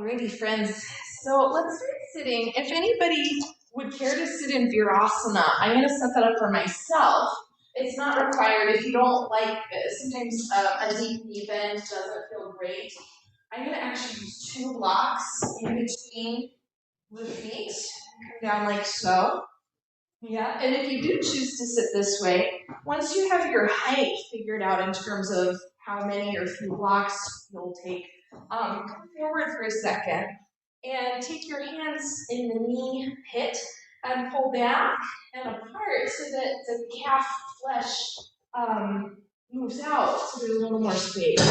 Alrighty, friends. So let's start sitting. If anybody would care to sit in Virasana, I'm going to set that up for myself. It's not required. If you don't like, sometimes a deep knee bend doesn't feel great. I'm going to actually use two blocks in between the feet. Come down like so. Yeah, and if you do choose to sit this way, once you have your height figured out in terms of how many or few blocks you'll take, come forward for a second and take your hands in the knee pit and pull back and apart so that the calf flesh moves out so there's a little more space.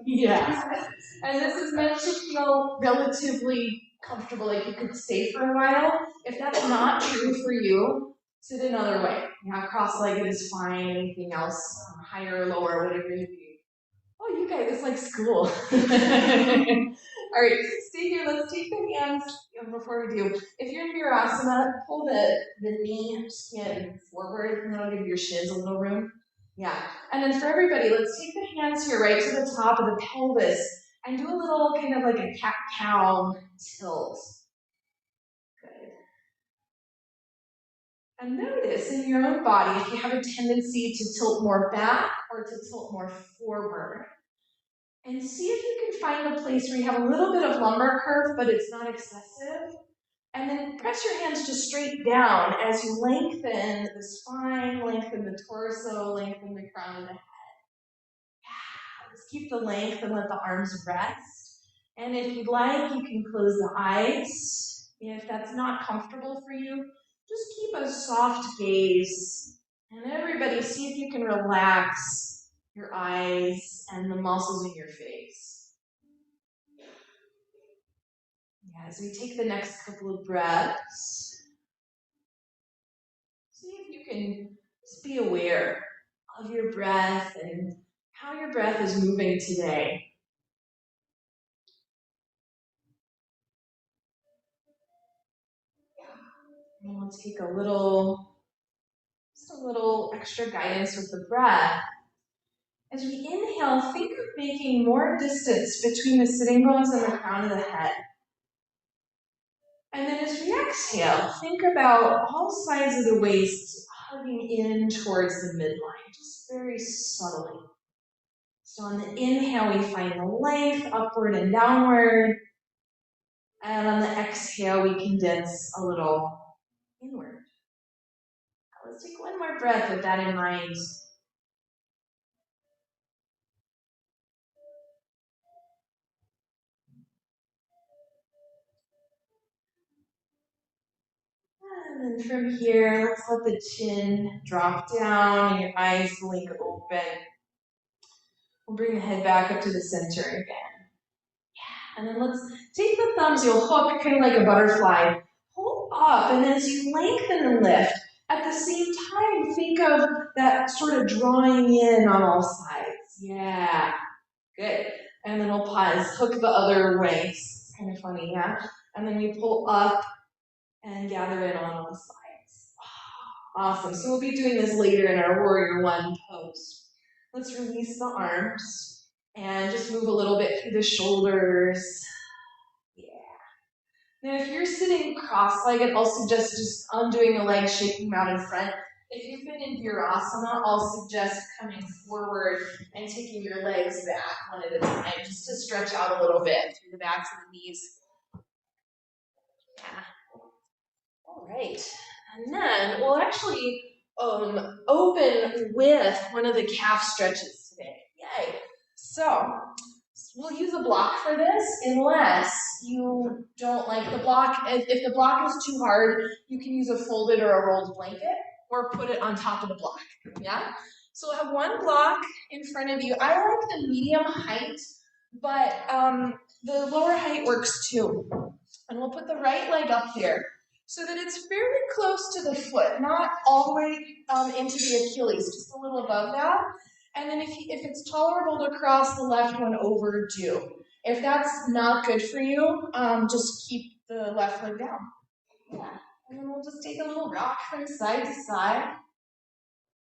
Yeah. And this is meant to feel relatively comfortable, like you could stay for a while. If that's not true for you, sit another way. Yeah, cross-legged is fine, anything else, higher or lower, whatever you do. Oh, you guys, it's like school. All right, stay here. Let's take the hands before we do. If you're in Virasana, pull the knee skin forward, and that'll give your shins a little room. Yeah, and then for everybody, let's take the hands here right to the top of the pelvis and do a little kind of like a cat-cow tilt. Good. And notice in your own body if you have a tendency to tilt more back or to tilt more forward. And see if you can find a place where you have a little bit of lumbar curve, but it's not excessive. And then press your hands just straight down as you lengthen the spine, lengthen the torso, lengthen the crown of the head. Yeah, just keep the length and let the arms rest. And if you'd like, you can close the eyes. If that's not comfortable for you, just keep a soft gaze. And everybody, see if you can relax your eyes and the muscles in your face. Yeah, as we take the next couple of breaths, see if you can just be aware of your breath and how your breath is moving today. And we'll take just a little extra guidance with the breath. As we inhale, think of making more distance between the sitting bones and the crown of the head. And then as we exhale, think about all sides of the waist hugging in towards the midline, just very subtly. So on the inhale, we find the length upward and downward. And on the exhale, we condense a little inward. Now let's take one more breath with that in mind. And then from here, let's let the chin drop down and your eyes blink open. We'll bring the head back up to the center again. Yeah, and then let's take the thumbs, you'll hook kind of like a butterfly. Pull up, and as you lengthen and lift, at the same time, think of that sort of drawing in on all sides. Yeah, good. And then we'll pause, hook the other way. It's kind of funny, yeah? And then we pull up and gather in on all sides. Awesome. So we'll be doing this later in our Warrior One pose. Let's release the arms and just move a little bit through the shoulders. Yeah. Now, if you're sitting cross-legged, I'll suggest just undoing the legs, shaking them out in front. If you've been in Virasana, I'll suggest coming forward and taking your legs back one at a time, just to stretch out a little bit through the backs of the knees. Yeah. All right. And then we'll actually open with one of the calf stretches today. Yay. So we'll use a block for this unless you don't like the block. If the block is too hard, you can use a folded or a rolled blanket or put it on top of the block. Yeah? So we'll have one block in front of you. I like the medium height, but the lower height works too. And we'll put the right leg up here so that it's fairly close to the foot, not all the way into the Achilles, just a little above that. And then if it's tolerable to cross the left one over, do. If that's not good for you, just keep the left leg down. Yeah. And then we'll just take a little rock from side to side.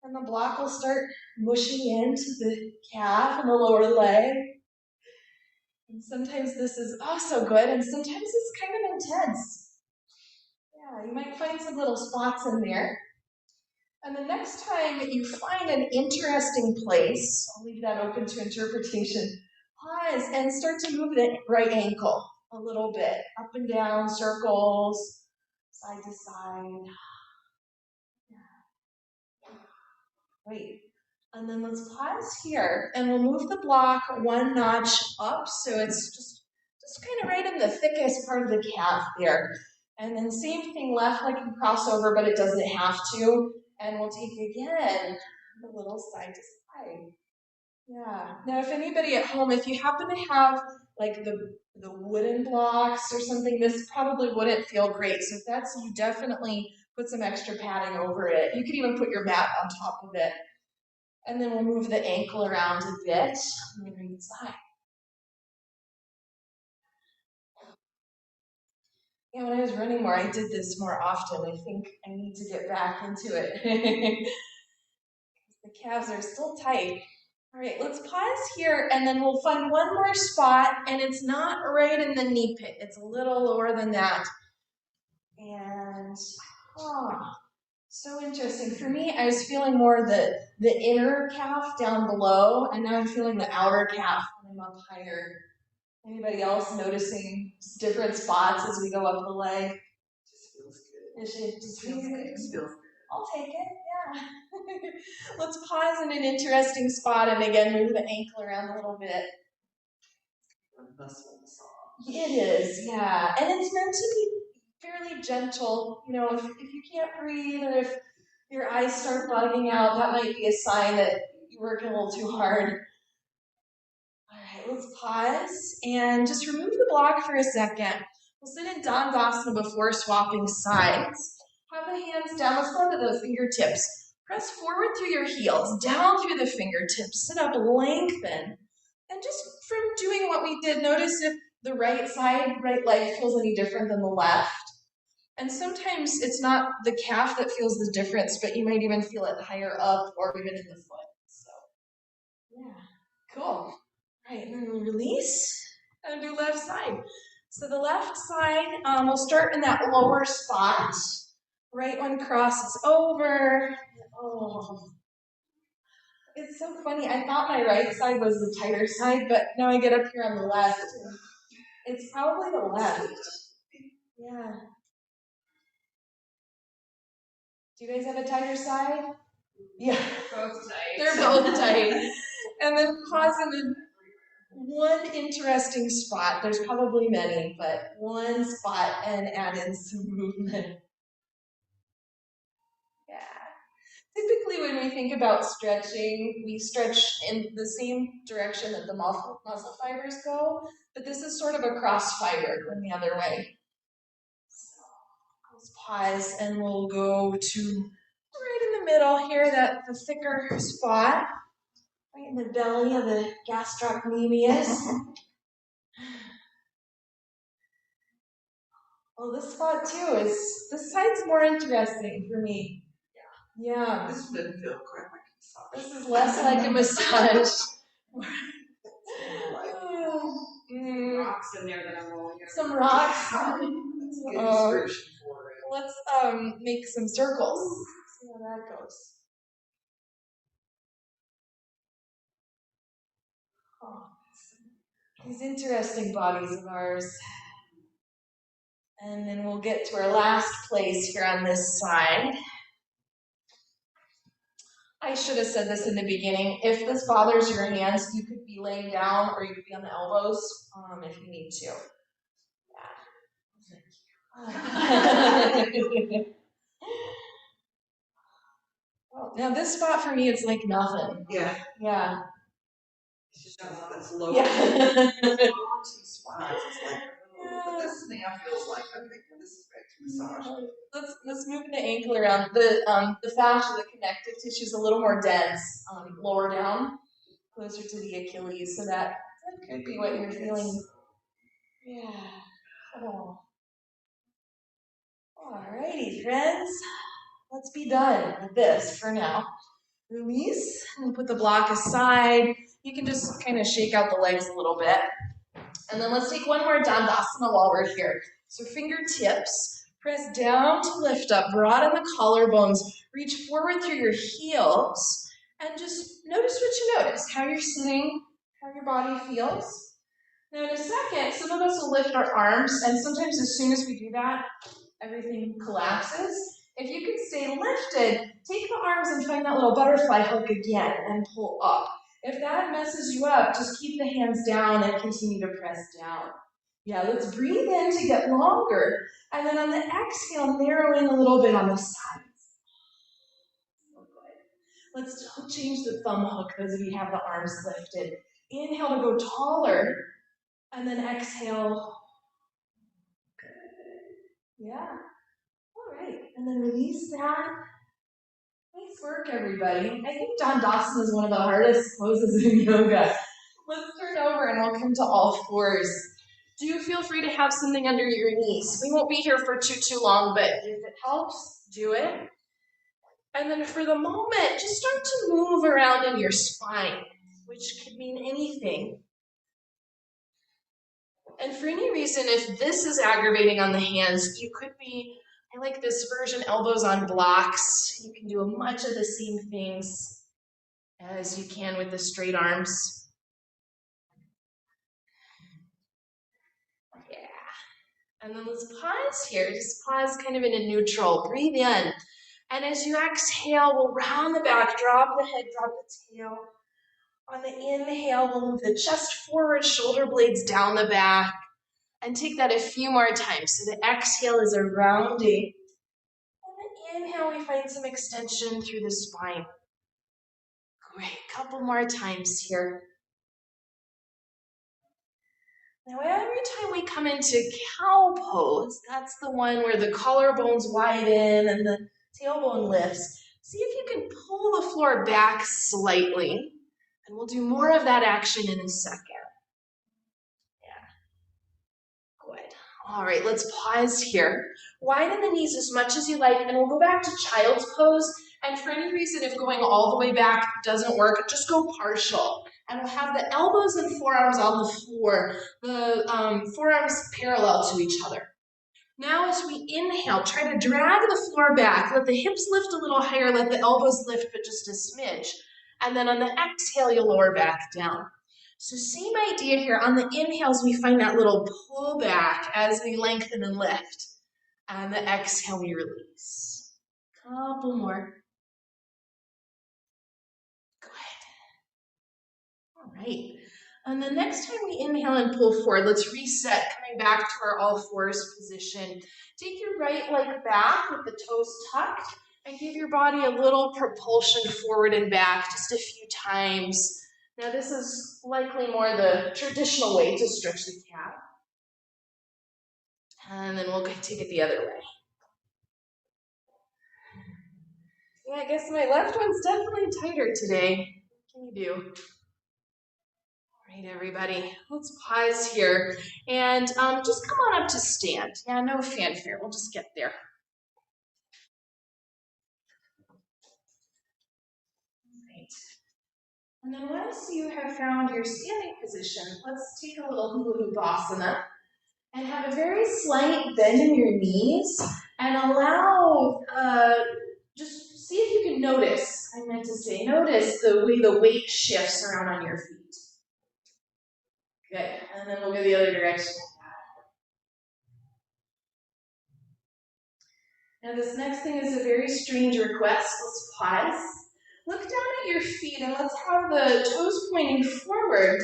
And the block will start mushing into the calf and the lower leg. And sometimes this is also good, and sometimes it's kind of intense. Yeah, you might find some little spots in there. And the next time you find an interesting place, I'll leave that open to interpretation, pause and start to move the right ankle a little bit, up and down, circles, side to side. Great. And then let's pause here, and we'll move the block one notch up, so it's just kind of right in the thickest part of the calf there. And then same thing, left leg can cross over, but it doesn't have to. And we'll take again a little side to side. Yeah. Now, if anybody at home, if you happen to have like the wooden blocks or something, this probably wouldn't feel great. So if that's you, definitely put some extra padding over it. You could even put your mat on top of it. And then we'll move the ankle around a bit on the right side. Yeah, when I was running more, I did this more often. I think I need to get back into it. The calves are still tight. All right, let's pause here, and then we'll find one more spot, and it's not right in the knee pit. It's a little lower than that. And, so interesting. For me, I was feeling more the inner calf down below, and now I'm feeling the outer calf when I'm up higher. Anybody else noticing different spots as we go up the leg? Just feels good. It just feels good. It feels good. I'll take it, yeah. Let's pause in an interesting spot and again move the ankle around a little bit. Muscle massage. It is, yeah. And it's meant to be fairly gentle. You know, if you can't breathe or if your eyes start bugging out, that might be a sign that you're working a little too hard. All right, let's pause and just remove the block for a second. We'll sit in Dandasana before swapping sides. Have the hands down. Let's go to the fingertips. Press forward through your heels, down through the fingertips. Sit up, lengthen. And just from doing what we did, notice if the right side, right leg feels any different than the left. And sometimes it's not the calf that feels the difference, but you might even feel it higher up or even in the foot. So, yeah, cool. Right, and then we'll release and do left side. So the left side, we'll start in that lower spot. Right one crosses over. Oh, it's so funny. I thought my right side was the tighter side, but now I get up here on the left. It's probably the left. Yeah. Do you guys have a tighter side? Yeah. Both tight. They're both tight. And then pause in one interesting spot. There's probably many, but one spot and add in some movement. Yeah. Typically when we think about stretching, we stretch in the same direction that the muscle fibers go, but this is sort of a cross fiber going the other way. So let's pause and we'll go to right in the middle here, the thicker spot, right in the belly of the gastrocnemius. Well, this spot too this side's more interesting for me. Yeah. This didn't feel quite like a massage. This is less like a massage. Rocks in there that I'm rolling over. Some rocks. Get inspiration for it. Let's make some circles. See how that goes. Oh, these interesting bodies of ours. And then we'll get to our last place here on this side. I should have said this in the beginning. If this bothers your hands, you could be laying down or you could be on the elbows if you need to. Yeah. Well, now this spot for me, it's like nothing. Yeah. Yeah. It's just that's low. Yeah. It's like, but this now feels like, okay, this is back to massage. Let's move the ankle around. The fascia, the connective tissue is a little more dense, lower down, closer to the Achilles, so that could be what you're feeling. Yeah. Oh. Alrighty, friends. Let's be done with this for now. Release and put the block aside. You can just kind of shake out the legs a little bit. And then let's take one more Dandasana while we're here. So fingertips, press down to lift up, broaden the collarbones, reach forward through your heels, and just notice what you notice, how you're sitting, how your body feels. Now in a second, some of us will lift our arms, and sometimes as soon as we do that, everything collapses. If you can stay lifted, take the arms and find that little butterfly hook again and pull up. If that messes you up, just keep the hands down and continue to press down. Yeah, let's breathe in to get longer. And then on the exhale, narrow in a little bit on the sides. Let's don't change the thumb hook, those of you who have the arms lifted. Inhale to go taller, and then exhale. Good. Yeah. All right, and then release that. Nice work, everybody. I think Dandasana is one of the hardest poses in yoga. Let's turn over and we'll come to all fours. Do feel free to have something under your knees. We won't be here for too long, but if it helps, do it. And then for the moment, just start to move around in your spine, which could mean anything. And for any reason, if this is aggravating on the hands, you could be, I like this version, elbows on blocks. You can do much of the same things as you can with the straight arms. Yeah. And then let's pause here. Just pause kind of in a neutral. Breathe in. And as you exhale, we'll round the back, drop the head, drop the tail. On the inhale, we'll move the chest forward, shoulder blades down the back. And take that a few more times. So the exhale is a rounding. And the inhale, we find some extension through the spine. Great, couple more times here. Now every time we come into cow pose, that's the one where the collarbones widen and the tailbone lifts. See if you can pull the floor back slightly. And we'll do more of that action in a second. Yeah. Good. All right, let's pause here. Widen the knees as much as you like, and we'll go back to child's pose. And for any reason, if going all the way back doesn't work, just go partial. And we'll have the elbows and forearms on the floor, the forearms parallel to each other. Now as we inhale, try to drag the floor back. Let the hips lift a little higher, let the elbows lift, but just a smidge. And then on the exhale, you'll lower back down. So same idea here. On the inhales, we find that little pull back as we lengthen and lift. And the exhale, we release. Couple more. All right, and the next time we inhale and pull forward, let's reset, coming back to our all fours position. Take your right leg back with the toes tucked and give your body a little propulsion forward and back just a few times. Now this is likely more the traditional way to stretch the calf. And then we'll take it the other way. Yeah, I guess my left one's definitely tighter today. What can you do? All right, everybody, let's pause here and just come on up to stand. Yeah, no fanfare, we'll just get there. Right. And then once you have found your standing position, let's take a little hula hoopasana and have a very slight bend in your knees and allow, just see if you can notice, I meant to say, notice the way the weight shifts around on your feet. Good, and then we'll go the other direction. Now this next thing is a very strange request. Let's pause. Look down at your feet and let's have the toes pointing forward.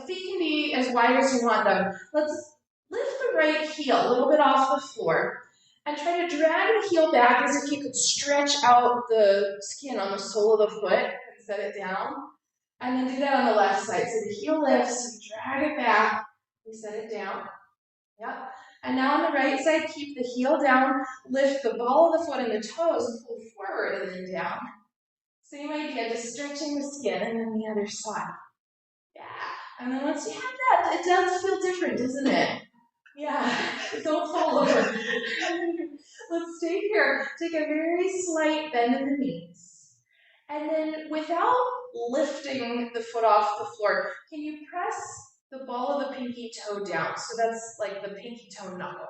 Feet can be as wide as you want them. Let's lift the right heel a little bit off the floor and try to drag the heel back as if you could stretch out the skin on the sole of the foot and set it down. And then do that on the left side. So the heel lifts, you drag it back, you set it down. Yep. And now on the right side, keep the heel down, lift the ball of the foot and the toes, and pull forward and then down. Same idea, just stretching the skin, and then the other side. Yeah. And then once you have that, it does feel different, doesn't it? Yeah. Don't fall over. Let's stay here. Take a very slight bend in the knees. And then without lifting the foot off the floor, can you press the ball of the pinky toe down. So that's like the pinky toe knuckle.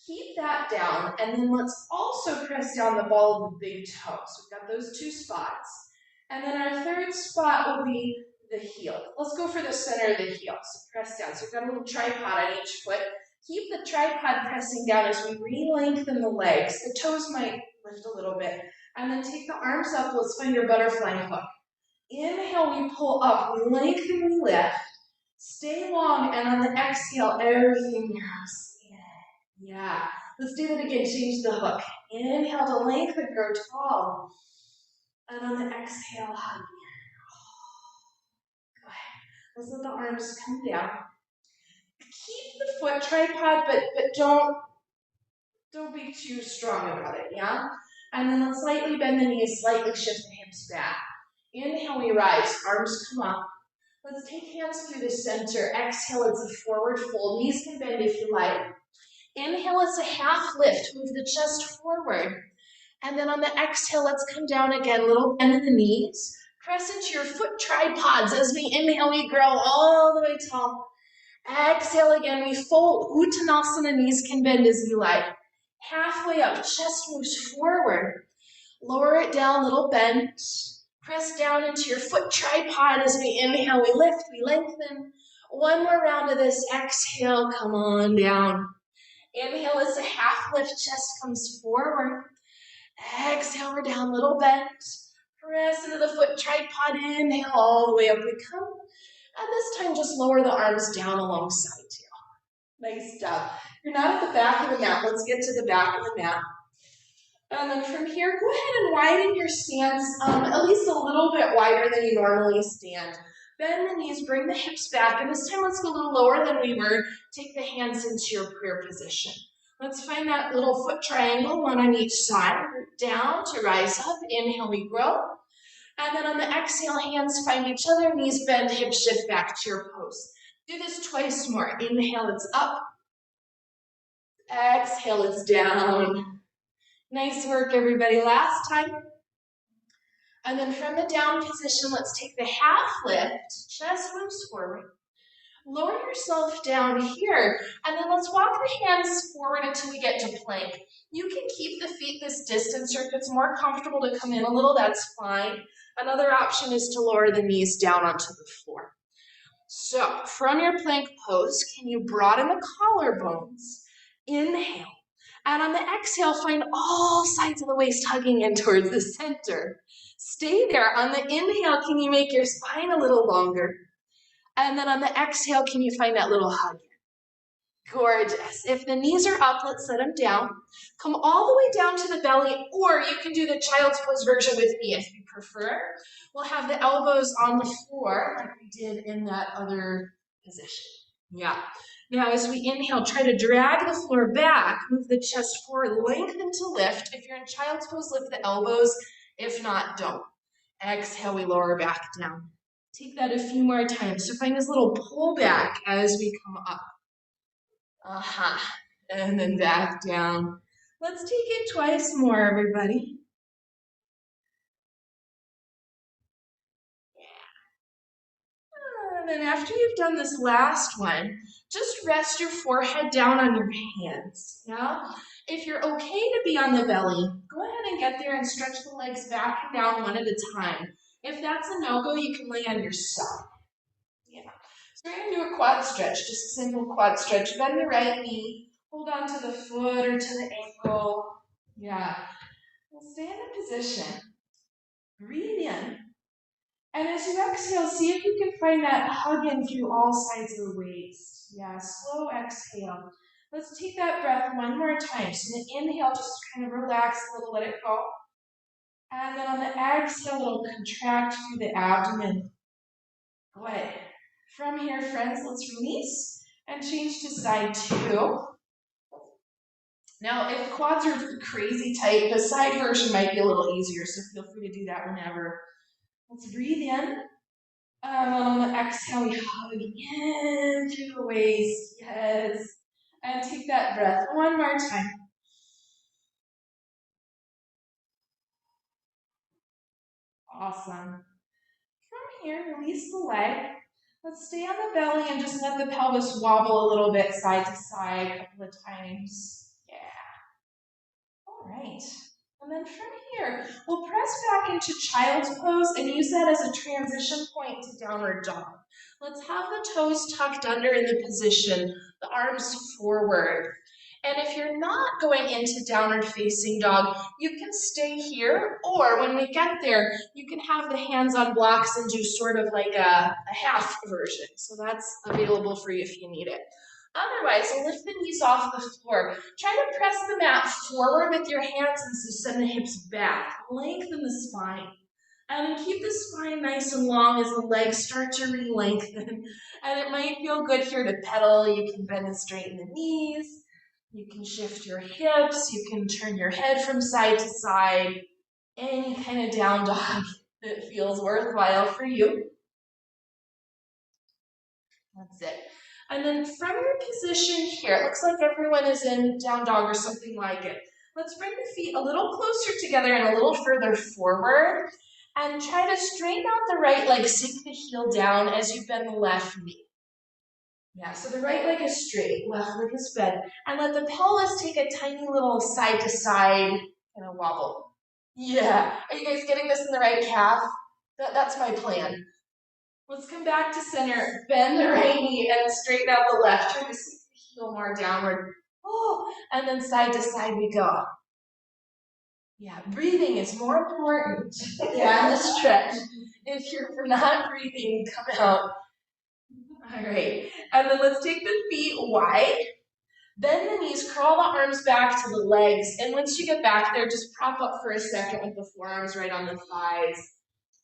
Keep that down, and then let's also press down the ball of the big toe. So we've got those two spots. And then our third spot will be the heel. Let's go for the center of the heel. So press down. So we've got a little tripod on each foot. Keep the tripod pressing down as we re-lengthen the legs. The toes might lift a little bit. And then take the arms up. Let's find your butterfly hook. Inhale, we pull up. We lengthen, we lift. Stay long, and on the exhale, everything grows. Yeah. Let's do that again. Change the hook. Inhale to lengthen, grow tall. And on the exhale, hug. Go ahead. Let's let the arms come down. Keep the foot tripod, but don't be too strong about it, yeah? And then let's slightly bend the knees, slightly shift the hips back. Inhale, we rise, arms come up. Let's take hands through the center. Exhale, it's a forward fold. Knees can bend if you like. Inhale, it's a half lift. Move the chest forward. And then on the exhale, let's come down again. Little bend in the knees. Press into your foot tripods. As we inhale, we grow all the way tall. Exhale again, we fold. Uttanasana, knees can bend as you like. Halfway up, chest moves forward. Lower it down, little bend. Press down into your foot tripod as we inhale, we lift, we lengthen. One more round of this. Exhale, come on down. Inhale is a half lift, chest comes forward. Exhale, we're down, little bend. Press into the foot tripod, inhale, all the way up we come. And this time, just lower the arms down alongside you. Nice job. You're not at the back of the mat. Let's get to the back of the mat. And then from here, go ahead and widen your stance at least a little bit wider than you normally stand. Bend the knees, bring the hips back, and this time let's go a little lower than we were. Take the hands into your prayer position. Let's find that little foot triangle, one on each side. Root down to rise up. Inhale, we grow. And then on the exhale, hands find each other, knees bend, hips shift back to your pose. Do this twice more. Inhale, it's up. Exhale, it's down. Nice work, everybody. Last time. And then from the down position, let's take the half lift. Chest moves forward. Lower yourself down here. And then let's walk the hands forward until we get to plank. You can keep the feet this distance, or if it's more comfortable to come in a little, that's fine. Another option is to lower the knees down onto the floor. So from your plank pose, can you broaden the collarbones? Inhale. And on the exhale, find all sides of the waist hugging in towards the center. Stay there. On the inhale, can you make your spine a little longer? And then on the exhale, can you find that little hug? Gorgeous. If the knees are up, let's set them down. Come all the way down to the belly, or you can do the child's pose version with me if you prefer. We'll have the elbows on the floor like we did in that other position. Yeah. Now as we inhale, try to drag the floor back, move the chest forward, lengthen to lift. If you're in child's pose, lift the elbows. If not, don't. Exhale, we lower back down. Take that a few more times. So find this little pull back as we come up. And then back down. Let's take it twice more, everybody. Yeah. And then after you've done this last one, just rest your forehead down on your hands. Yeah? If you're okay to be on the belly, go ahead and get there and stretch the legs back and down one at a time. If that's a no-go, you can lay on your side. Yeah. So we're going to do a quad stretch, just a simple quad stretch. Bend the right knee, hold on to the foot or to the ankle. Yeah. We'll stay in a position. Breathe in. And as you exhale, see if you can find that hug in through all sides of the waist. Yeah, slow exhale. Let's take that breath one more time. So the inhale, just kind of relax a little, let it go. And then on the exhale, it'll contract through the abdomen. Good. From here, friends, let's release and change to side two. Now, if the quads are crazy tight, the side version might be a little easier, so feel free to do that whenever. Let's breathe in. On the exhale, we hug in through the waist. Yes. And take that breath one more time. Awesome. From here, release the leg. Let's stay on the belly and just let the pelvis wobble a little bit side to side a couple of times. Yeah. All right. And then from here, we'll press back into child's pose and use that as a transition point to downward dog. Let's have the toes tucked under in the position, the arms forward. And if you're not going into downward facing dog, you can stay here, or when we get there, you can have the hands on blocks and do sort of like a half version. So that's available for you if you need it. Otherwise, lift the knees off the floor. Try to press the mat forward with your hands and send the hips back. Lengthen the spine. And keep the spine nice and long as the legs start to re-lengthen. And it might feel good here to pedal. You can bend and straighten the knees. You can shift your hips. You can turn your head from side to side. Any kind of down dog that feels worthwhile for you. That's it. And then from your position here, it looks like everyone is in down dog or something like it. Let's bring the feet a little closer together and a little further forward. And try to straighten out the right leg, sink the heel down as you bend the left knee. Yeah, so the right leg is straight, left leg is bent. And let the pelvis take a tiny little side to side kind of wobble. Yeah, are you guys getting this in the right calf? That's my plan. Let's come back to center, bend the right knee and straighten out the left. Try to sink the heel more downward. Oh, and then side to side we go. Yeah, breathing is more important than the stretch. If you're not breathing, come out. All right, and then let's take the feet wide. Bend the knees, curl the arms back to the legs. And once you get back there, just prop up for a second with the forearms right on the thighs.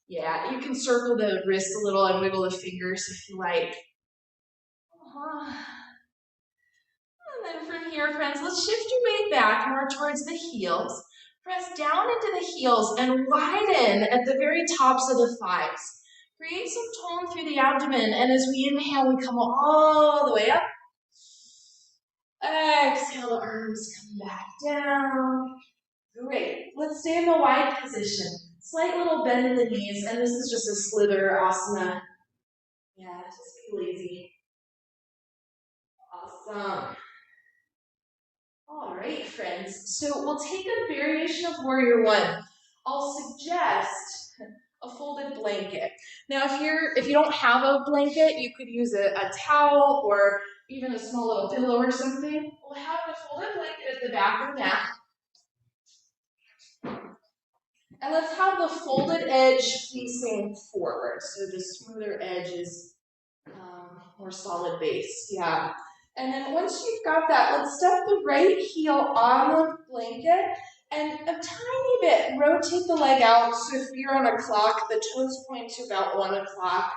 Yeah, you can circle the wrists a little and wiggle the fingers if you like. And then from here, friends, let's shift your weight back more towards the heels. Press down into the heels and widen at the very tops of the thighs. Create some tone through the abdomen, and as we inhale, we come all the way up. Exhale, the arms come back down. Great. Let's stay in the wide position. Slight little bend in the knees, and this is just a slither asana. Yeah, just be lazy. Awesome. All right, friends. So we'll take a variation of Warrior One. I'll suggest a folded blanket. Now, if you don't have a blanket, you could use a towel or even a small little pillow or something. We'll have the folded blanket at the back of the mat. And let's have the folded edge facing forward. So the smoother edge is more solid base. Yeah. And then once you've got that, let's step the right heel on the blanket and a tiny bit rotate the leg out. So if you're on a clock, the toes point to about 1 o'clock.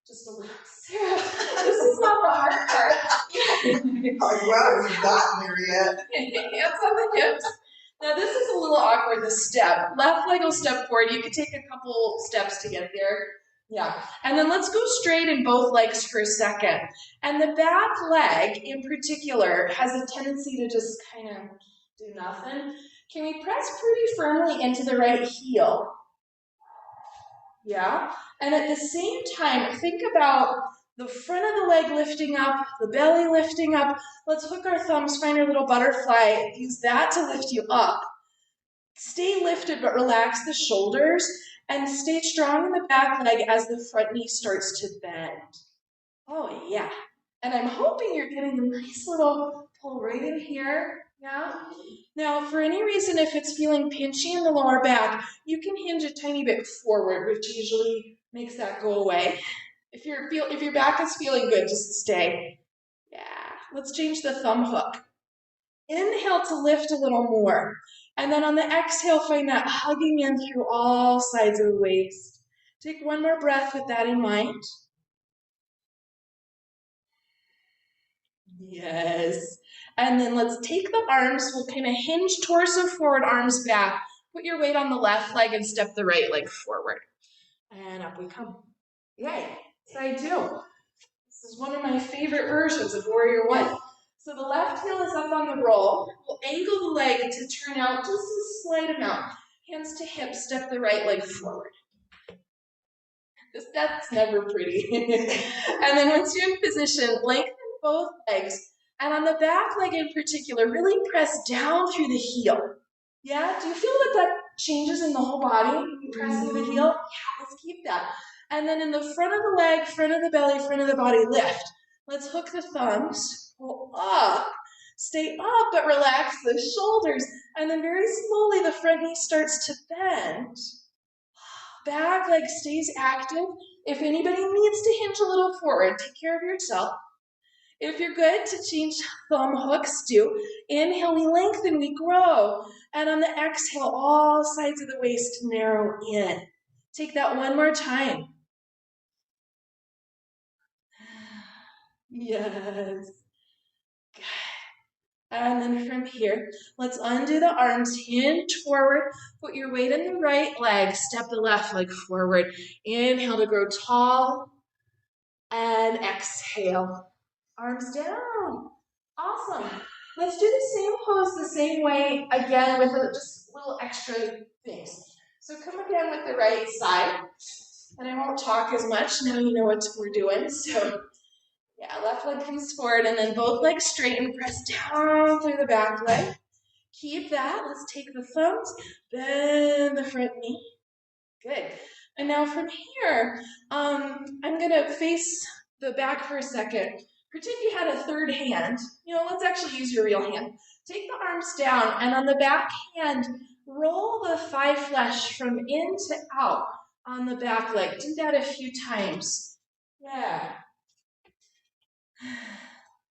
Just a little. Sarah, this is not the hard part. Like, wow, we've gotten there yet. Hands on the hips. Now this is a little awkward, the step. Left leg will step forward. You can take a couple steps to get there. Yeah, and then let's go straight in both legs for a second. And the back leg, in particular, has a tendency to just kind of do nothing. Can we press pretty firmly into the right heel? Yeah, and at the same time, think about the front of the leg lifting up, the belly lifting up. Let's hook our thumbs, find our little butterfly, use that to lift you up. Stay lifted, but relax the shoulders. And stay strong in the back leg as the front knee starts to bend. Oh, yeah. And I'm hoping you're getting a nice little pull right in here. Yeah. Now, for any reason, if it's feeling pinchy in the lower back, you can hinge a tiny bit forward, which usually makes that go away. If your back is feeling good, just stay. Yeah. Let's change the thumb hook. Inhale to lift a little more. And then on the exhale, find that hugging in through all sides of the waist. Take one more breath with that in mind. Yes. And then let's take the arms. We'll kind of hinge torso forward, arms back. Put your weight on the left leg and step the right leg forward. And up we come. Yay. Side two. This is one of my favorite versions of Warrior One. So the left heel is up on the roll. We'll angle the leg to turn out just a slight amount. Hands to hips, step the right leg forward. That's never pretty. And then once you're in position, lengthen both legs. And on the back leg in particular, really press down through the heel. Yeah, do you feel that changes in the whole body? Pressing the heel? Yeah, let's keep that. And then in the front of the leg, front of the belly, front of the body, lift. Let's hook the thumbs, pull up, stay up, but relax the shoulders. And then very slowly the front knee starts to bend. Back leg stays active. If anybody needs to hinge a little forward, take care of yourself. If you're good to change thumb hooks, do. Inhale, we lengthen, we grow. And on the exhale, all sides of the waist narrow in. Take that one more time. Yes. Good. And then from here, let's undo the arms, hinge forward, put your weight in the right leg, step the left leg forward. Inhale to grow tall, and exhale. Arms down. Awesome. Let's do the same pose the same way again with just little extra things. So come again with the right side. And I won't talk as much, now you know what we're doing. So yeah, left leg comes forward and then both legs straight and press down through the back leg. Keep that. Let's take the thumbs, bend the front knee. Good. And now from here, I'm going to face the back for a second. Pretend you had a third hand. Let's actually use your real hand. Take the arms down, and on the back hand, roll the thigh flesh from in to out on the back leg. Do that a few times. Yeah.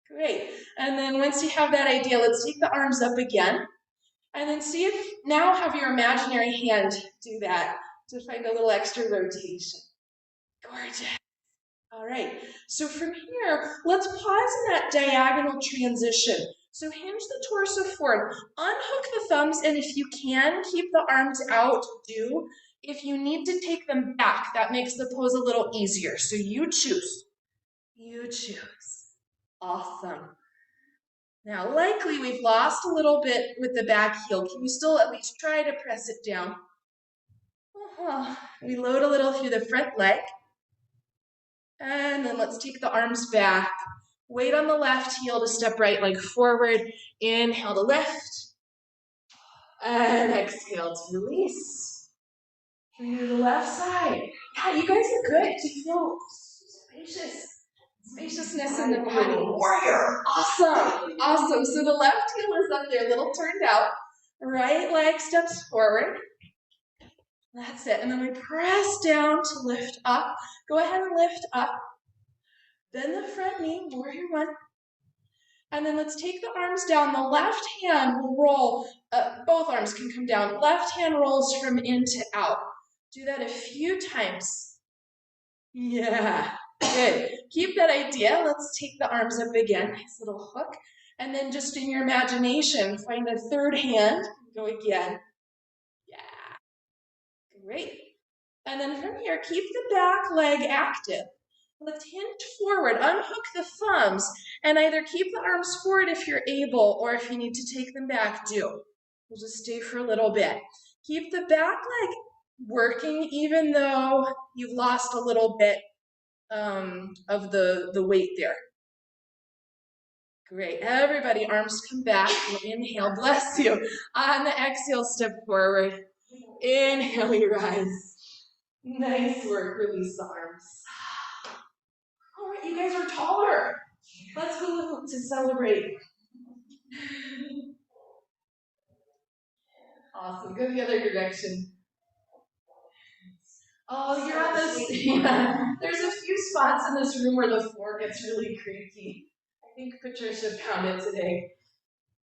Great. And then once you have that idea, let's take the arms up again. And then see if now have your imaginary hand do that to find a little extra rotation. Gorgeous. All right, so from here, let's pause in that diagonal transition. So hinge the torso forward, unhook the thumbs, and if you can, keep the arms out, do. If you need to take them back, that makes the pose a little easier. So you choose. You choose. Awesome. Now, likely we've lost a little bit with the back heel. Can you still at least try to press it down? We load a little through the front leg. And then let's take the arms back. Weight on the left heel to step right leg forward. Inhale to lift. And exhale to release. Through the left side. Yeah, you guys are good. Do you feel spacious? Spaciousness in the body. Warrior. Awesome. Awesome. So the left heel is up there, a little turned out. Right leg steps forward. That's it. And then we press down to lift up. Go ahead and lift up. Bend the front knee, warrior one. And then let's take the arms down. The left hand will roll. Both arms can come down. Left hand rolls from in to out. Do that a few times. Yeah, good. Keep that idea. Let's take the arms up again. Nice little hook. And then just in your imagination, find a third hand. Go again. Yeah, great. And then from here, keep the back leg active. Let's hinge forward, unhook the thumbs, and either keep the arms forward if you're able, or if you need to take them back, do. We'll just stay for a little bit. Keep the back leg working, even though you've lost a little bit of the weight there. Great. Everybody, arms come back. Inhale, bless you. On the exhale, step forward. Inhale, we rise. Nice work. Release the arms. All right, you guys are taller. Let's go to celebrate. Awesome. Go the other direction. Oh, you're on this. Yeah. There's a few spots in this room where the floor gets really creaky. I think Patricia found it today.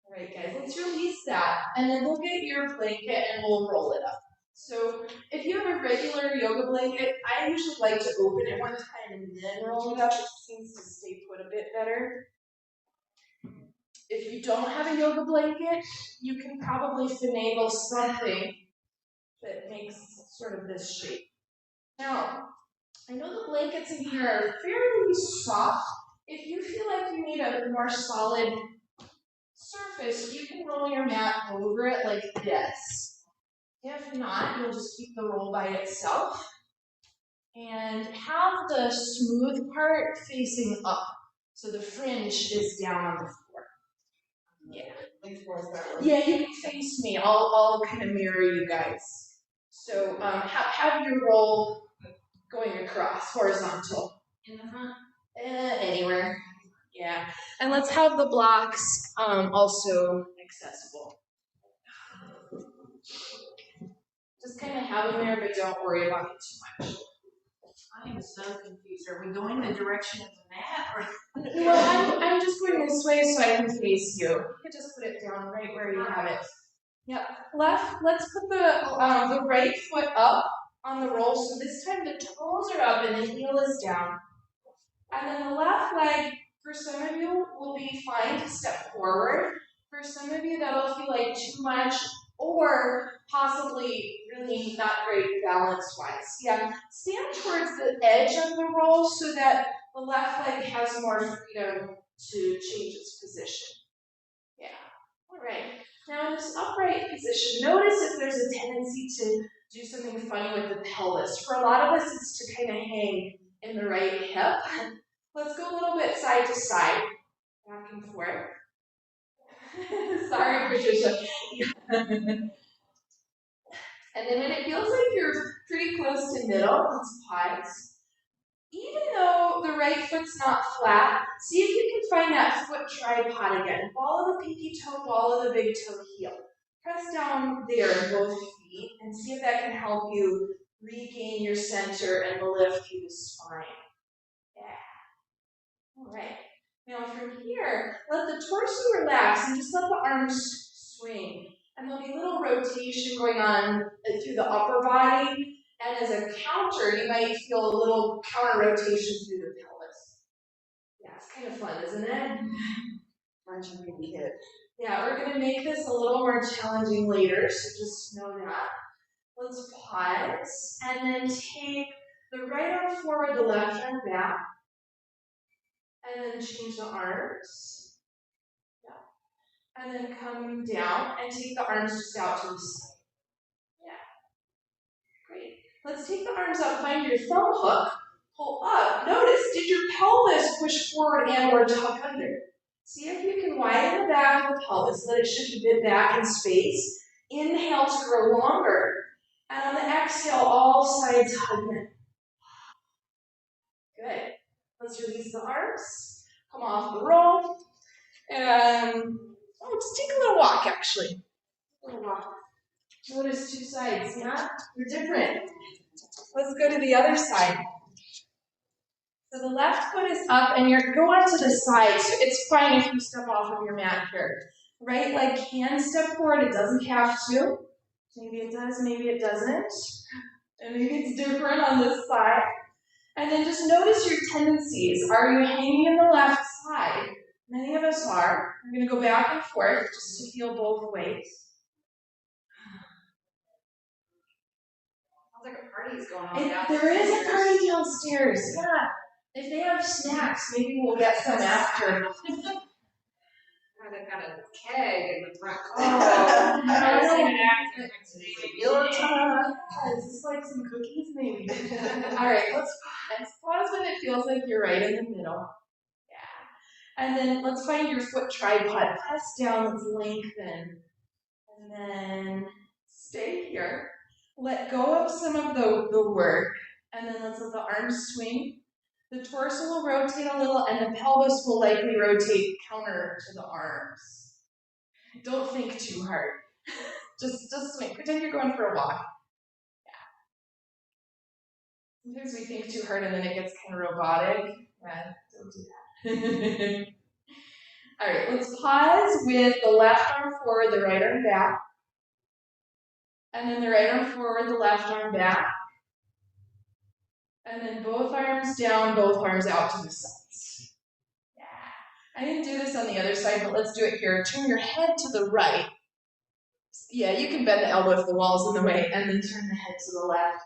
All right, guys, let's release that. And then we'll get your blanket and we'll roll it up. So if you have a regular yoga blanket, I usually like to open it one time and then roll it up. It seems to stay put a bit better. If you don't have a yoga blanket, you can probably finagle something that makes sort of this shape. Now, I know the blankets in here are fairly soft. If you feel like you need a more solid surface, you can roll your mat over it like this. If not, you'll just keep the roll by itself. And have the smooth part facing up. So the fringe is down on the floor. Yeah. Yeah, you can face me. I'll kind of mirror you guys. So have your roll going across, horizontal. In the front? Anywhere. Yeah. And let's have the blocks also accessible. Just kind of have them there, but don't worry about it too much. I am so confused. Are we going the direction of the mat, or? No, I'm just going this way so I can face you. You can just put it down right where you have it. Yep. Left. Let's put the right foot up on the roll. So this time the toes are up and the heel is down. And then the left leg, for some of you, will be fine to step forward. For some of you, that'll feel like too much or possibly really not great balance-wise. Yeah, stand towards the edge of the roll so that the left leg has more freedom to change its position. Yeah, all right. Now in this upright position, notice if there's a tendency to do something funny with the pelvis. For a lot of us, it's to kind of hang in the right hip. Let's go a little bit side to side, back and forth. Sorry, Patricia. And then when it feels like you're pretty close to middle, let's pause. Even though the right foot's not flat, see if you can find that foot tripod again. Ball of the pinky toe, ball of the big toe heel. Press down there in both feet and see if that can help you regain your center and lift through the spine. Yeah. All right. Now from here, let the torso relax and just let the arms swing. And there'll be a little rotation going on through the upper body. And as a counter, you might feel a little counter rotation through the pelvis. Yeah, it's kind of fun, isn't it? Fun to be a kid. Yeah, we're going to make this a little more challenging later, so just know that. Let's pause, and then take the right arm forward, the left arm back. And then change the arms. Yeah. And then come down and take the arms just out to the side. Yeah. Great. Let's take the arms up, find your thumb hook, pull up. Notice, did your pelvis push forward and or tuck under? See if you can widen the back of the pelvis, let it shift a bit back in space. Inhale to grow longer. And on the exhale, all sides hug in. Good. Let's release the arms. Come off the roll. And just take a little walk, actually. A little walk. Notice two sides, yeah? They're different. Let's go to the other side. So the left foot is up, and you're go on to the side. So it's fine if you step off of your mat here. Right leg can step forward. It doesn't have to. Maybe it does, maybe it doesn't. And maybe it's different on this side. And then just notice your tendencies. Are you hanging in the left side? Many of us are. We're going to go back and forth just to feel both ways. Sounds like a party's going on downstairs. There is a party downstairs, yeah. If they have snacks, maybe we'll get some after. They've got a keg in the front. Oh, is this like some cookies, maybe? All right, let's pause when it feels like you're right in the middle. Yeah. And then let's find your foot tripod. Press down, let's lengthen. And then stay here. Let go of some of the work. And then let's let the arms swing. The torso will rotate a little, and the pelvis will likely rotate counter to the arms. Don't think too hard. just swing. Pretend you're going for a walk. Yeah. Sometimes we think too hard and then it gets kind of robotic. Yeah, don't do that. All right, let's pause with the left arm forward, the right arm back. And then the right arm forward, the left arm back. And then both arms down, both arms out to the sides. Yeah. I didn't do this on the other side, but let's do it here. Turn your head to the right. Yeah, you can bend the elbow if the wall's in the way, and then turn the head to the left.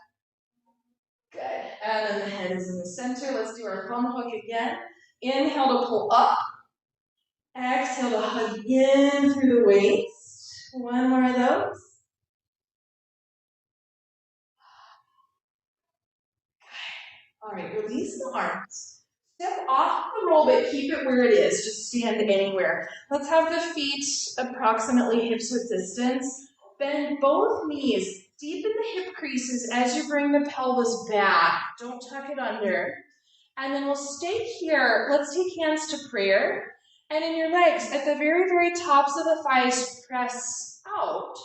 Good. And then the head is in the center. Let's do our thumb hook again. Inhale to pull up. Exhale to hug in through the waist. One more of those. All right, release the arms. Step off the roll, but keep it where it is. Just stand anywhere. Let's have the feet approximately hips width distance. Bend both knees. Deepen the hip creases as you bring the pelvis back. Don't tuck it under. And then we'll stay here. Let's take hands to prayer. And in your legs, at the very, very tops of the thighs, press out.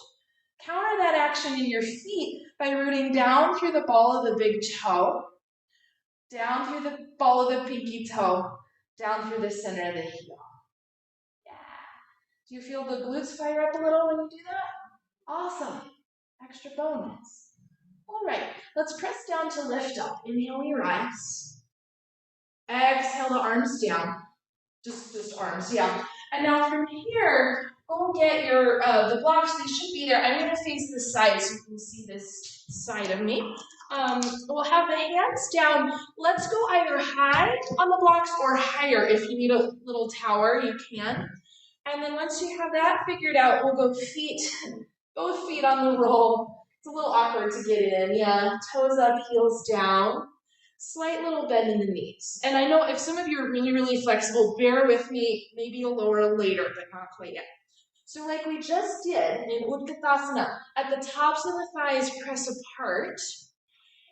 Counter that action in your feet by rooting down through the ball of the big toe, down through the ball of the pinky toe, down through the center of the heel. Yeah. Do you feel the glutes fire up a little when you do that? Awesome. Extra bonus. All right, let's press down to lift up. Inhale, we rise. Exhale the arms down. Just arms, yeah. And now from here, go get your the blocks. They should be there. I'm going to face this side so you can see this side of me. We'll have the hands down. Let's go either high on the blocks or higher. If you need a little tower, you can. And then once you have that figured out, we'll go both feet on the roll. It's a little awkward to get in, yeah. Toes up, heels down. Slight little bend in the knees. And I know if some of you are really, really flexible, bear with me. Maybe you'll lower later, but not quite yet. So like we just did in Utkatasana, at the tops of the thighs press apart.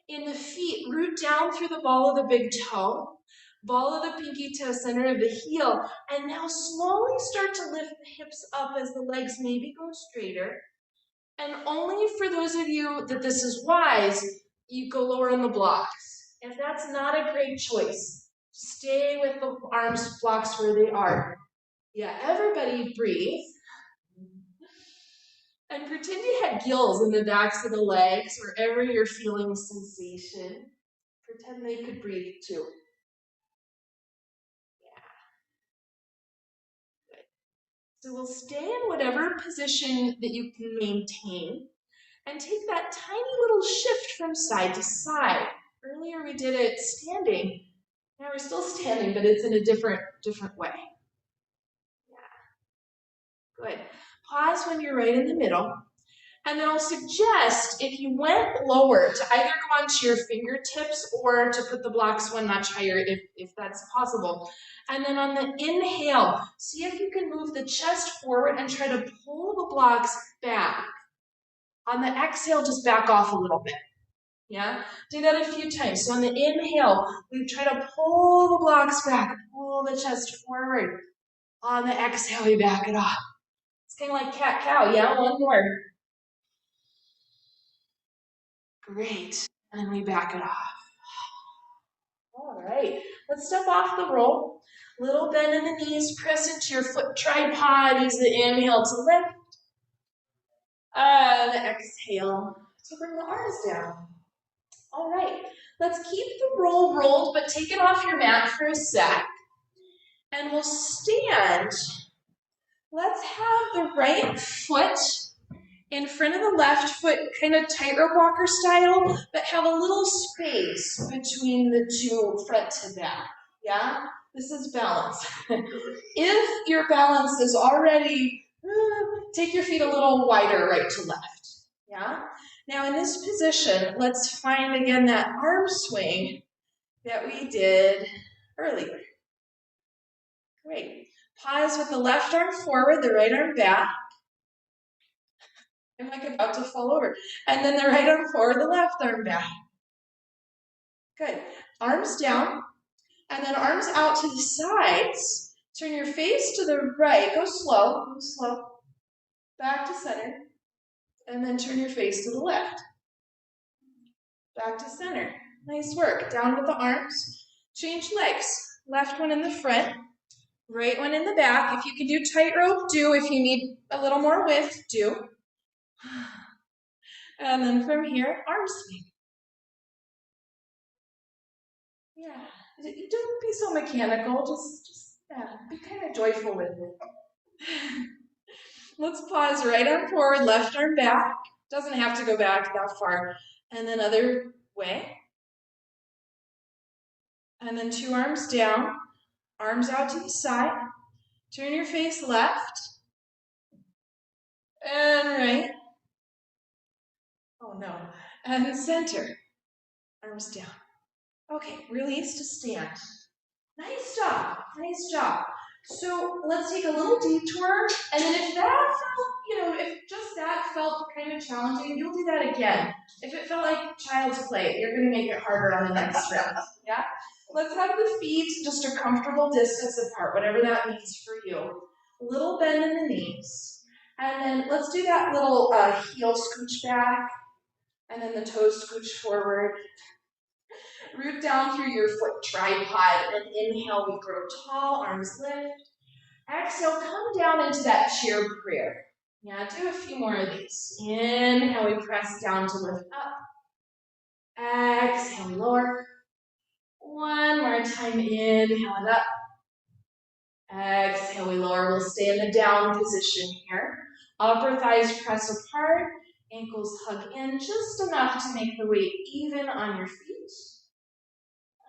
In the feet, root down through the ball of the big toe, ball of the pinky toe, center of the heel, and now slowly start to lift the hips up as the legs maybe go straighter. And only for those of you that this is wise, you go lower on the blocks. If that's not a great choice, stay with the arms blocks where they are. Yeah, everybody breathe. And pretend you had gills in the backs of the legs, wherever you're feeling sensation. Pretend they could breathe too. Yeah. Good. So we'll stay in whatever position that you can maintain. And take that tiny little shift from side to side. Earlier we did it standing. Now we're still standing, but it's in a different way. Yeah. Good. Pause when you're right in the middle. And then I'll suggest if you went lower to either go onto your fingertips or to put the blocks one notch higher if that's possible. And then on the inhale, see if you can move the chest forward and try to pull the blocks back. On the exhale, just back off a little bit. Yeah, do that a few times. So on the inhale, we try to pull the blocks back, pull the chest forward. On the exhale, we back it off. It's kind of like cat-cow, yeah? One more. Great, and we back it off. All right, let's step off the roll. Little bend in the knees, press into your foot tripod. Use the inhale to lift. The exhale to bring the arms down. All right, let's keep the roll rolled, but take it off your mat for a sec. And we'll stand. Let's have the right foot in front of the left foot, kind of tightrope walker style, but have a little space between the two front to back. Yeah? This is balance. If your balance is already, take your feet a little wider right to left. Yeah? Now in this position, let's find again that arm swing that we did earlier. Great. Pause with the left arm forward, the right arm back. I'm like about to fall over. And then the right arm forward, the left arm back. Good. Arms down, and then arms out to the sides. Turn your face to the right. Go slow, go slow. Back to center. And then turn your face to the left. Back to center. Nice work. Down with the arms. Change legs. Left one in the front. Right one in the back. If you can do tightrope, do. If you need a little more width, do. And then from here, arm swing. Yeah. Don't be so mechanical. Just yeah, be kind of joyful with it. Let's pause. Right arm forward, left arm back. Doesn't have to go back that far. And then other way. And then two arms down. Arms out to the side. Turn your face left. And right. Oh no. And center. Arms down. Okay, release to stand. Nice job, nice job. So let's take a little detour, and then if that felt, if just that felt kind of challenging, you'll do that again. If it felt like child's play, you're gonna make it harder on the next round, yeah? Let's have the feet just a comfortable distance apart, whatever that means for you. A little bend in the knees. And then let's do that little heel scooch back, and then the toes scooch forward. Root down through your foot tripod, and inhale, we grow tall, arms lift. Exhale, come down into that chair prayer. Yeah, do a few more of these. Inhale, we press down to lift up. Exhale, lower. One more time, inhale it up. Exhale, we lower. We'll stay in the down position here. Upper thighs press apart, ankles hug in just enough to make the weight even on your feet.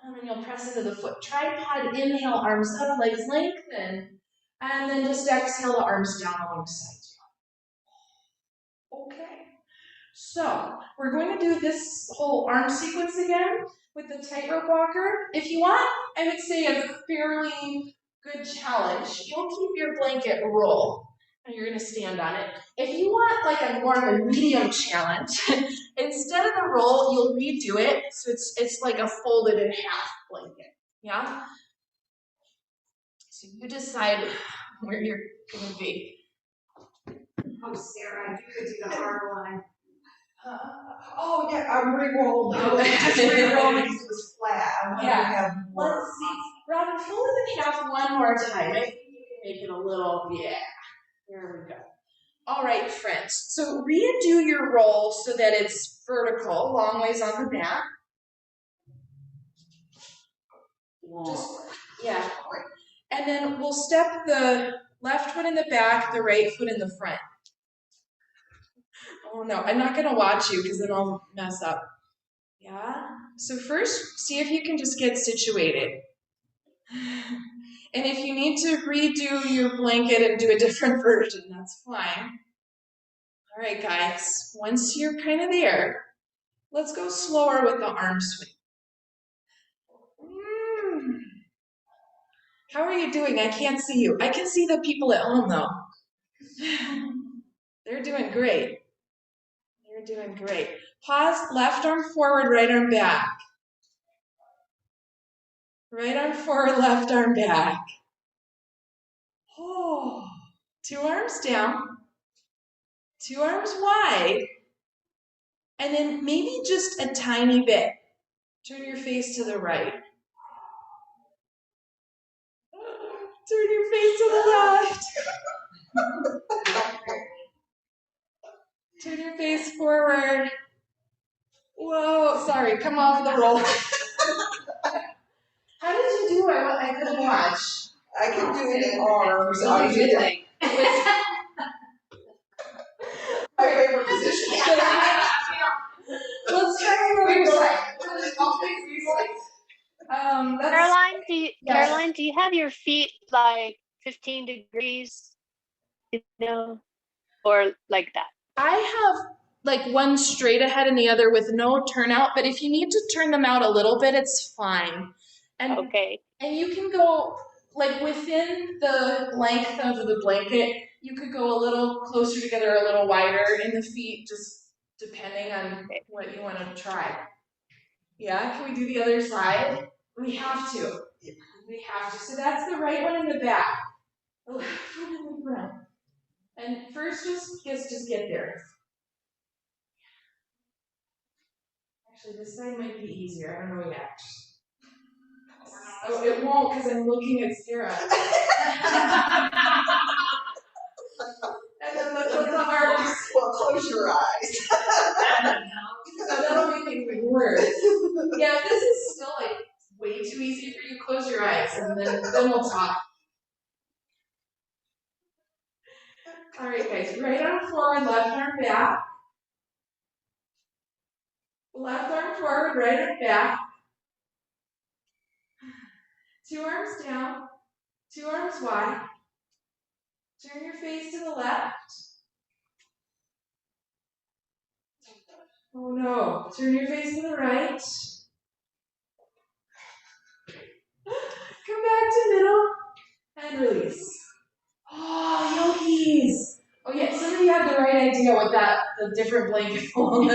And then you'll press into the foot tripod. Inhale, arms up, legs lengthen. And then just exhale the arms down alongside you. Okay. So we're going to do this whole arm sequence again with the tightrope walker. If you want, I would say a fairly good challenge. You'll keep your blanket roll, and you're going to stand on it. If you want like a more of a medium challenge, instead of the roll, you'll redo it so it's like a folded in half blanket. Yeah. So you decide where you're going to be. Oh, Sarah, you could do the hard one. Oh, yeah, I'm re-rolling. Oh. Just re-rolling because it was flat. I wanted to Yeah. have more. Let's see. Robin, fold it in half one more time. I think you can make it a little, yeah. There we go. All right, friends. So redo your roll so that it's vertical, long ways on the back. Just, yeah. And then we'll step the left foot in the back, the right foot in the front. Oh no, I'm not gonna watch you because then I'll mess up. Yeah? So first, see if you can just get situated. And if you need to redo your blanket and do a different version, that's fine. All right, guys, once you're kind of there, let's go slower with the arm swing. How are you doing? I can't see you. I can see the people at home, though. They're doing great. They're doing great. Pause, left arm forward, right arm back. Right arm forward, left arm back. Oh, two arms down, two arms wide, and then maybe just a tiny bit. Turn your face to the right. Turn your face to the left. Turn your face forward. Whoa, sorry, come off the roll. How did you do? I couldn't watch. I can do it in arms. It's a good thing. My favorite position. Let's try the other side. Caroline, do you have your feet like 15 degrees, or like that? I have like one straight ahead and the other with no turnout, but if you need to turn them out a little bit, it's fine. And Okay. And you can go like within the length of the blanket, you could go a little closer together, a little wider in the feet, just depending on what you want to try. Yeah, can we do the other side? We have to. We have to. So that's the right one in the back. The left one in the front. And first, just get there. Actually, this side might be easier. I don't know yet. Oh, it won't because I'm looking at Sarah. And then the arms. Well, close your eyes. So that'll make it even worse. Yeah, if this is still like way too easy for you, close your eyes and then we'll talk. All right, guys. Right arm forward, left arm back. Left arm forward, right arm back. Two arms down, two arms wide. Turn your face to the left. Oh no. Turn your face to the right. Come back to middle and release. Oh, yogis. Oh yeah, somebody had the right idea with that, the different blanket fold.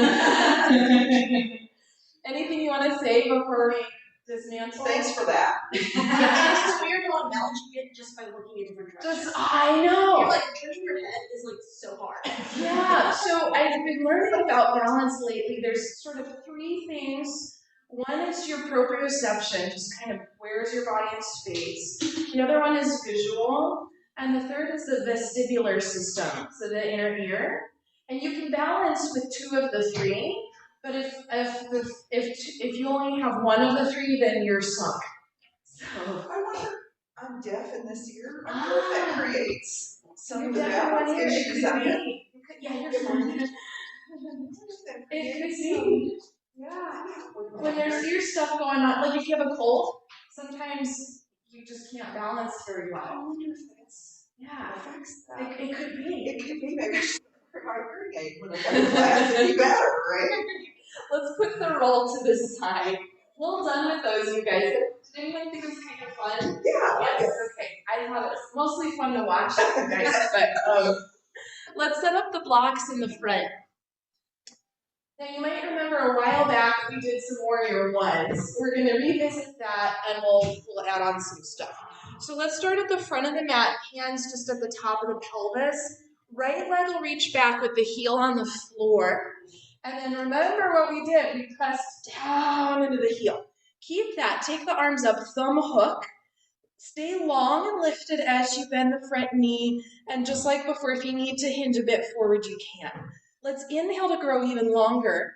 Anything you want to say before we dismantle? Thanks for that. It's weird how acknowledging it just by looking at different directions. I know. You're like turning your head is like so hard. Yeah, so I've been learning about balance lately. There's sort of three things. One is your proprioception, just kind of where's your body in space. The other one is visual. And the third is the vestibular system, so the inner ear. And you can balance with two of the three, but if you only have one of the three, then you're sunk. So I wonder, I'm deaf in this ear. I wonder if that creates some you're of the deaf in one balance ear, it issues. could be. Yeah, you're fine. It could be. Yeah. When there's ear stuff going on, like if you have a cold, sometimes you just can't balance very I well. wonder if that's Yeah, affects that. it could be. It could be maybe my hearing aid would have been class would be better, right? Let's put the roll to the side. Well done with those, you guys. Did anyone think it was kind of fun? Yeah. Yes, okay. I thought it was mostly fun to watch you guys, but let's set up the blocks in the front. Now you might remember a while back we did some warrior ones. We're going to revisit that and we'll add on some stuff. So let's start at the front of the mat, hands just at the top of the pelvis. Right leg will reach back with the heel on the floor. And then remember what we did. We pressed down into the heel. Keep that. Take the arms up, thumb hook. Stay long and lifted as you bend the front knee. And just like before, if you need to hinge a bit forward, you can. Let's inhale to grow even longer.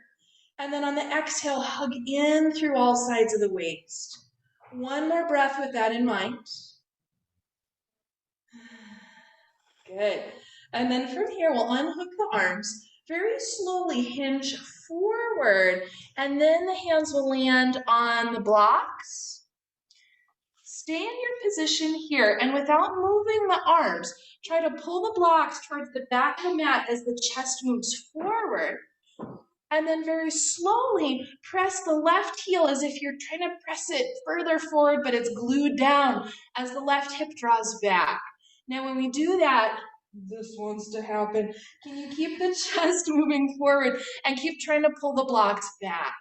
And then on the exhale, hug in through all sides of the waist. One more breath with that in mind. Good. And then from here, we'll unhook the arms. Very slowly hinge forward. And then the hands will land on the blocks. Stay in your position here. And without moving the arms, try to pull the blocks towards the back of the mat as the chest moves forward. And then very slowly press the left heel as if you're trying to press it further forward, but it's glued down as the left hip draws back. Now when we do that, this wants to happen. Can you keep the chest moving forward and keep trying to pull the blocks back?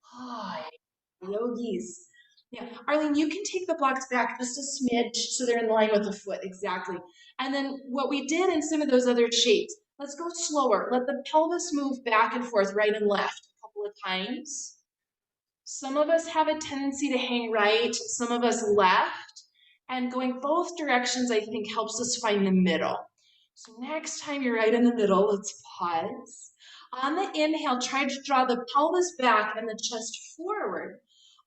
Hi, yogis. Yeah, Arlene, you can take the blocks back just a smidge so they're in line with the foot, exactly. And then what we did in some of those other shapes, let's go slower. Let the pelvis move back and forth, right and left, a couple of times. Some of us have a tendency to hang right, some of us left. And going both directions, I think, helps us find the middle. So next time you're right in the middle, let's pause. On the inhale, try to draw the pelvis back and the chest forward.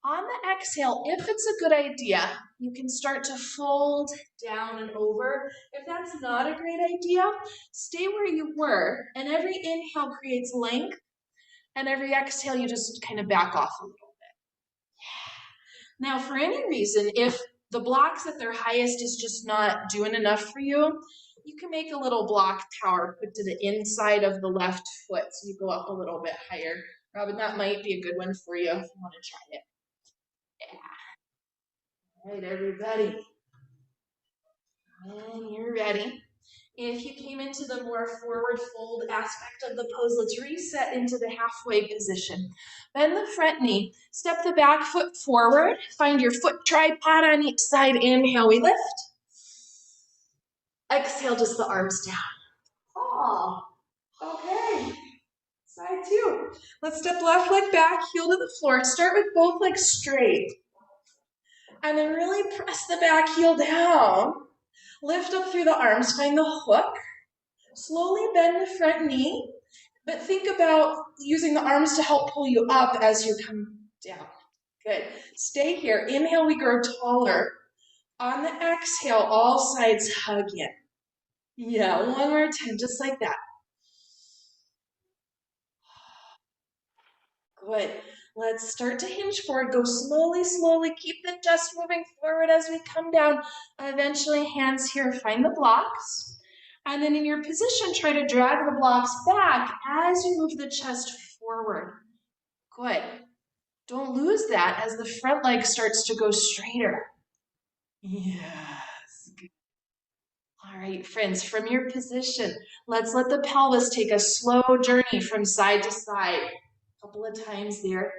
On the exhale, if it's a good idea, you can start to fold down and over. If that's not a great idea, stay where you were, and every inhale creates length, and every exhale you just kind of back off a little bit. Now, for any reason, if the blocks at their highest is just not doing enough for you, you can make a little block tower put to the inside of the left foot, so you go up a little bit higher. Robin, that might be a good one for you if you want to try it. Yeah. All right, everybody. When you're ready, if you came into the more forward fold aspect of the pose, let's reset into the halfway position. Bend the front knee, step the back foot forward, find your foot tripod on each side. Inhale, we lift. Exhale, just the arms down. Oh, okay. Side two. Let's step left leg back, heel to the floor. Start with both legs straight. And then really press the back heel down. Lift up through the arms, find the hook. Slowly bend the front knee, but think about using the arms to help pull you up as you come down. Good. Stay here. Inhale, we grow taller. On the exhale, all sides hug in. Yeah, one more time, just like that. Good. Let's start to hinge forward. Go slowly, slowly. Keep the chest moving forward as we come down. Eventually, hands here, find the blocks. And then in your position, try to drag the blocks back as you move the chest forward. Good. Don't lose that as the front leg starts to go straighter. Yes. All right, friends, from your position, let's let the pelvis take a slow journey from side to side. A couple of times there.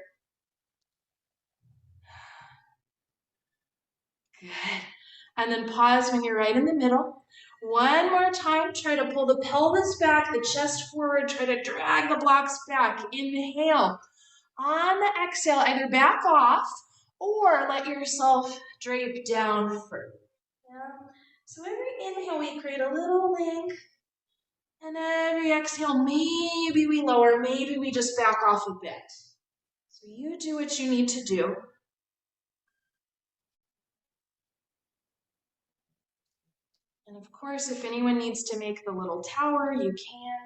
Good. And then pause when you're right in the middle. One more time, try to pull the pelvis back, the chest forward, try to drag the blocks back. Inhale. On the exhale, either back off or let yourself drape down further. Yeah. So every inhale, we create a little length. And every exhale, maybe we lower, maybe we just back off a bit. So you do what you need to do. And of course, if anyone needs to make the little tower, you can.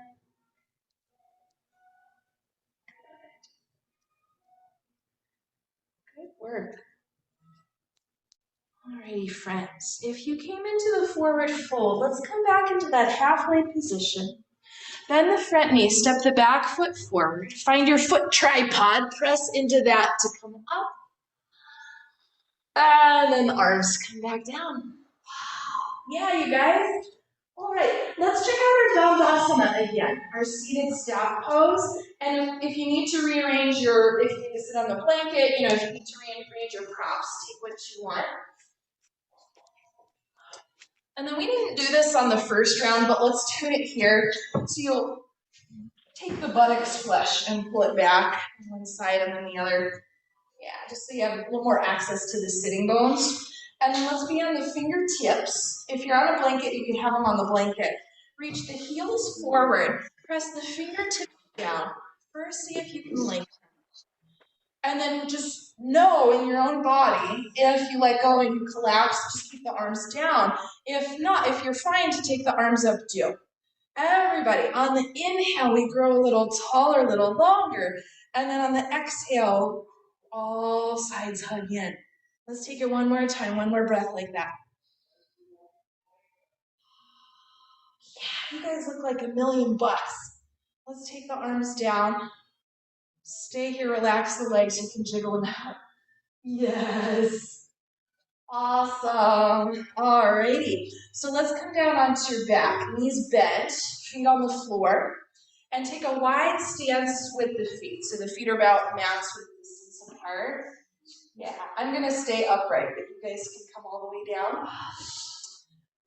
Good work. Alrighty, friends. If you came into the forward fold, let's come back into that halfway position. Bend the front knee, step the back foot forward. Find your foot tripod, press into that to come up. And then the arms come back down. Yeah, you guys. All right, let's check out our Dandasana again, our seated staff pose. And if you need to rearrange if you need to sit on the blanket, if you need to rearrange your props, take what you want. And then we didn't do this on the first round, but let's do it here. So you'll take the buttocks flush and pull it back on one side and then the other. Yeah, just so you have a little more access to the sitting bones. And then let's be on the fingertips. If you're on a blanket, you can have them on the blanket. Reach the heels forward. Press the fingertips down. First, see if you can lengthen. And then just know in your own body, if you let go and you collapse, just keep the arms down. If not, if you're fine to take the arms up too. Everybody, on the inhale, we grow a little taller, a little longer. And then on the exhale, all sides hug in. Let's take it one more time, one more breath like that. Yeah, you guys look like $1,000,000. Let's take the arms down. Stay here, relax the legs. You can jiggle them out. Yes. Awesome. Alrighty. So let's come down onto your back. Knees bent, feet on the floor. And take a wide stance with the feet. So the feet are about max width distance apart. Yeah, I'm going to stay upright, but you guys can come all the way down.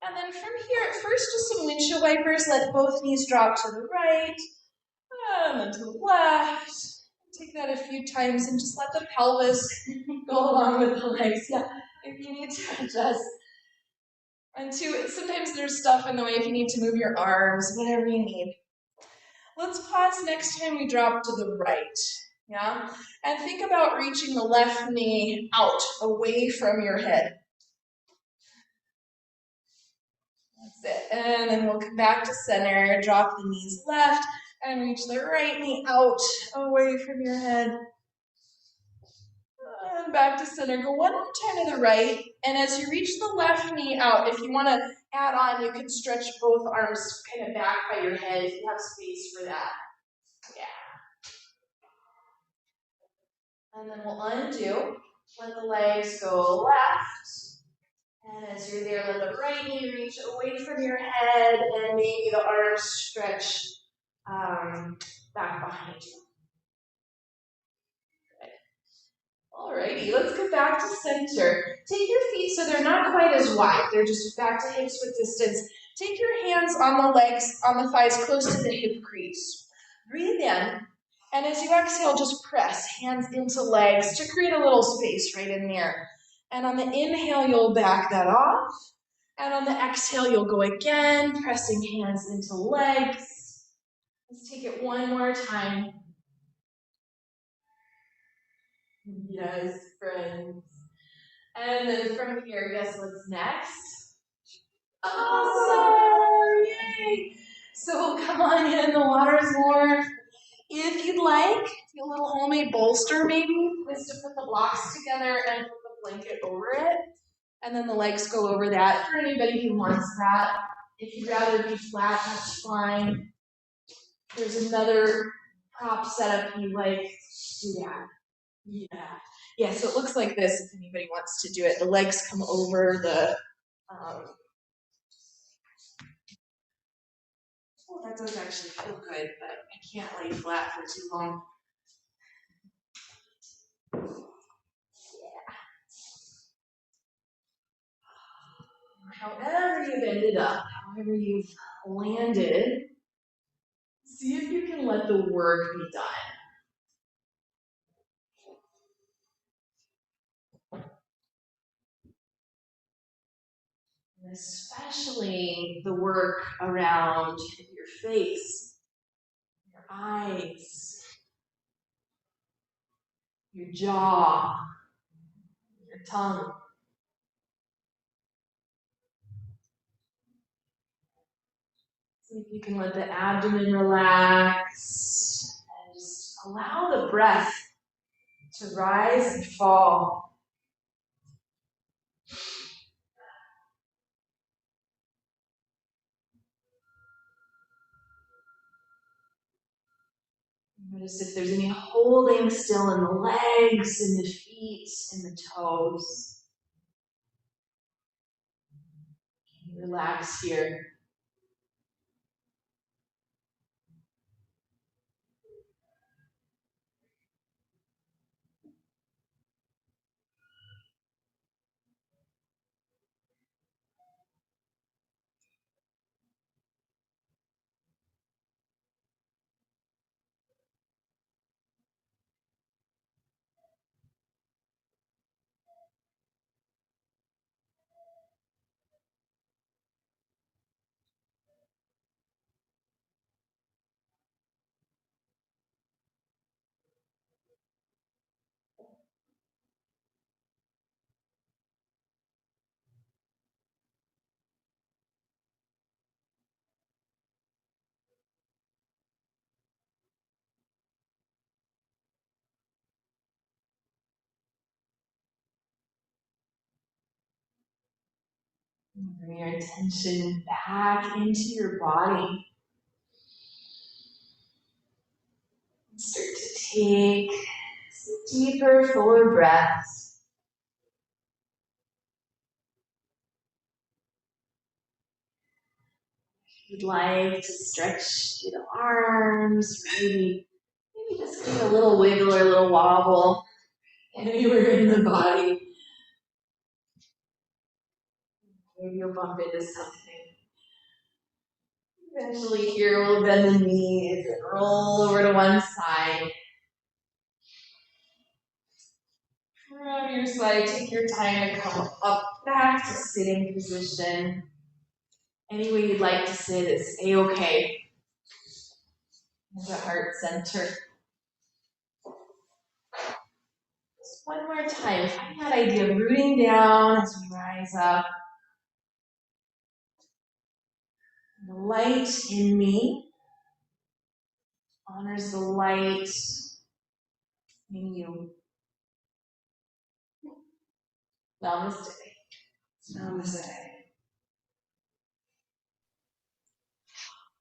And then from here, first just some windshield wipers. Let both knees drop to the right and then to the left. Take that a few times and just let the pelvis go along with the legs. Yeah, if you need to adjust. And two, sometimes there's stuff in the way if you need to move your arms, whatever you need. Let's pause next time we drop to the right. Yeah? And think about reaching the left knee out, away from your head. That's it. And then we'll come back to center, drop the knees left, and reach the right knee out, away from your head. And back to center. Go one more time to the right. And as you reach the left knee out, if you want to add on, you can stretch both arms kind of back by your head if you have space for that. Yeah. And then we'll undo. Let the legs go left. And as you're there, let the right knee reach away from your head and maybe the arms stretch back behind you. Alrighty, let's go back to center. Take your feet so they're not quite as wide. They're just back to hips width distance. Take your hands on the legs, on the thighs, close to the hip crease. Breathe in, and as you exhale, just press hands into legs to create a little space right in there. And on the inhale, you'll back that off. And on the exhale, you'll go again, pressing hands into legs. Let's take it one more time. Yes, friends. And then from here, guess what's next? Awesome! Yay! So come on in, the water's warm. If you'd like, a little homemade bolster maybe, is to put the blocks together and put the blanket over it. And then the legs go over that for anybody who wants that. If you'd rather be flat, that's fine. If there's another prop setup you like, do that. Yeah. Yeah, so it looks like this if anybody wants to do it. The legs come over the, oh, that does actually feel good, but I can't lay flat for too long. However you've ended up, however you've landed, see if you can let the work be done. And especially the work around your face, your eyes, your jaw, your tongue. See if you can let the abdomen relax and just allow the breath to rise and fall. Notice if there's any holding still in the legs, in the feet, in the toes. Relax here. Bring your attention back into your body. Start to take some deeper, fuller breaths. If you'd like to stretch through the arms, maybe just give a little wiggle or a little wobble anywhere in the body. Maybe you'll bump into something. Eventually here we'll bend the knees and roll over to one side. From your side, take your time to come up back to sitting position. Any way you'd like to sit is A-okay. The heart center. Just one more time. Find that idea of rooting down as we rise up. The light in me honors the light in you. Namaste. Namaste.